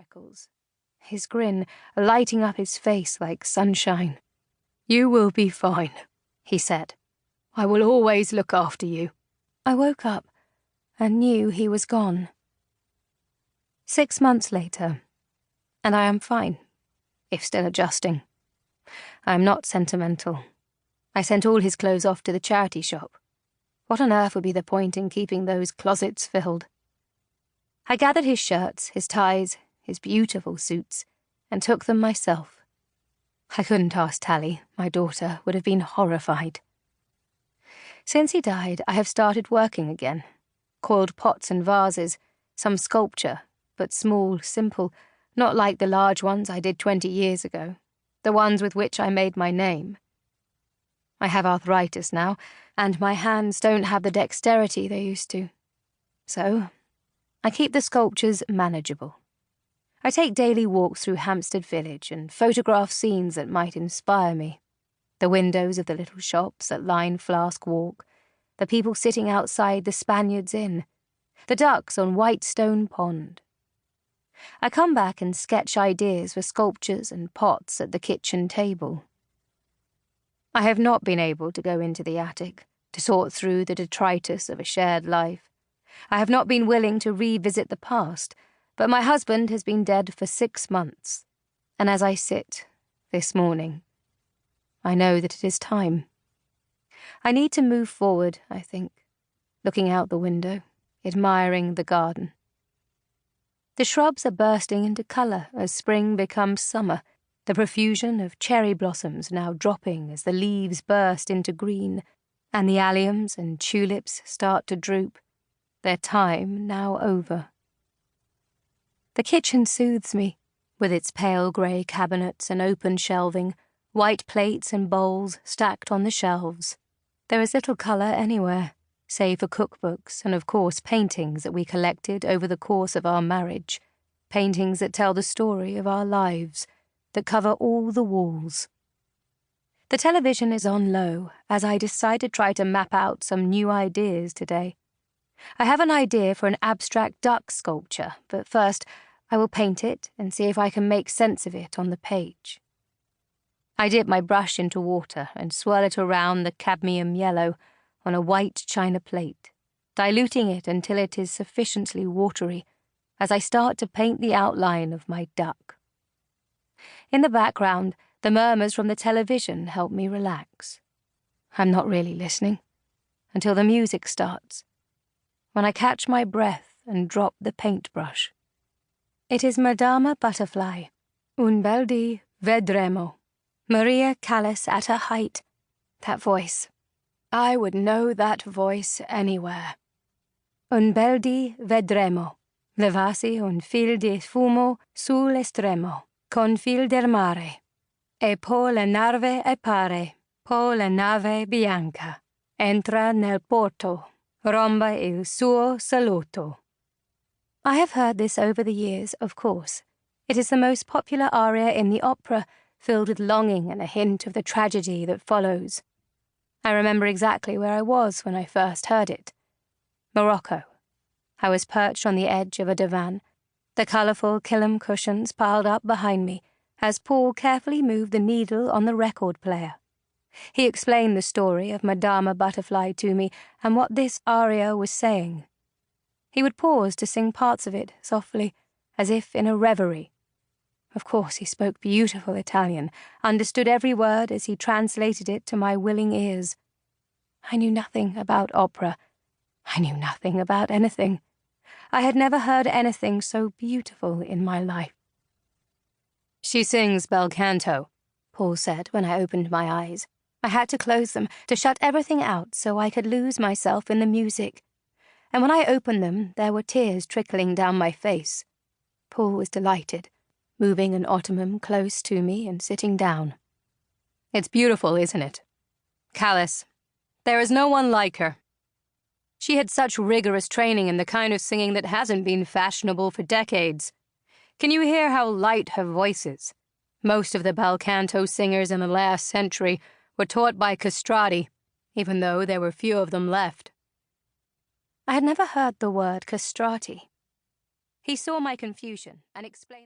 freckles, his grin lighting up his face like sunshine. "You will be fine," he said. "I will always look after you." I woke up and knew he was gone. 6 months later, and I am fine, if still adjusting. I am not sentimental. I sent all his clothes off to the charity shop. What on earth would be the point in keeping those closets filled? I gathered his shirts, his ties, his beautiful suits, and took them myself. I couldn't ask Tally, my daughter would have been horrified. Since he died, I have started working again. Coiled pots and vases, some sculpture, but small, simple, not like the large ones I did 20 years ago, the ones with which I made my name. I have arthritis now, and my hands don't have the dexterity they used to. So, I keep the sculptures manageable. I take daily walks through Hampstead Village and photograph scenes that might inspire me. The windows of the little shops that line Flask Walk, the people sitting outside the Spaniards Inn, the ducks on Whitestone Pond. I come back and sketch ideas for sculptures and pots at the kitchen table. I have not been able to go into the attic, to sort through the detritus of a shared life. I have not been willing to revisit the past, but my husband has been dead for 6 months, and as I sit, this morning, I know that it is time. I need to move forward, I think, looking out the window, admiring the garden. The shrubs are bursting into colour as spring becomes summer, the profusion of cherry blossoms now dropping as the leaves burst into green, and the alliums and tulips start to droop, their time now over. The kitchen soothes me, with its pale grey cabinets and open shelving, white plates and bowls stacked on the shelves. There is little colour anywhere, save for cookbooks and, of course, paintings that we collected over the course of our marriage, paintings that tell the story of our lives, that cover all the walls. The television is on low as I decide to try to map out some new ideas today. I have an idea for an abstract duck sculpture, but first I will paint it and see if I can make sense of it on the page. I dip my brush into water and swirl it around the cadmium yellow on a white china plate, diluting it until it is sufficiently watery as I start to paint the outline of my duck. In the background, the murmurs from the television help me relax. I'm not really listening until the music starts, when I catch my breath and drop the paintbrush. It is Madama Butterfly, Un bel di vedremo. Maria Callas at her height. That voice. I would know that voice anywhere. Un bel di vedremo. Levasi un fil di fumo sul estremo, con fil del mare. E po la nave appare, po la nave bianca. Entra nel porto, romba il suo saluto. I have heard this over the years, of course. It is the most popular aria in the opera, filled with longing and a hint of the tragedy that follows. I remember exactly where I was when I first heard it. Morocco. I was perched on the edge of a divan, the colourful Killam cushions piled up behind me, as Paul carefully moved the needle on the record player. He explained the story of Madama Butterfly to me and what this aria was saying. He would pause to sing parts of it softly, as if in a reverie. Of course he spoke beautiful Italian, understood every word as he translated it to my willing ears. I knew nothing about opera. I knew nothing about anything. I had never heard anything so beautiful in my life. "She sings bel canto," Paul said when I opened my eyes. I had to close them, to shut everything out so I could lose myself in the music. And when I opened them, there were tears trickling down my face. Paul was delighted, moving an ottoman close to me and sitting down. "It's beautiful, isn't it? Callas. There is no one like her. She had such rigorous training in the kind of singing that hasn't been fashionable for decades. Can you hear how light her voice is? Most of the bel canto singers in the last century were taught by castrati, even though there were few of them left." I had never heard the word castrati. He saw my confusion and explained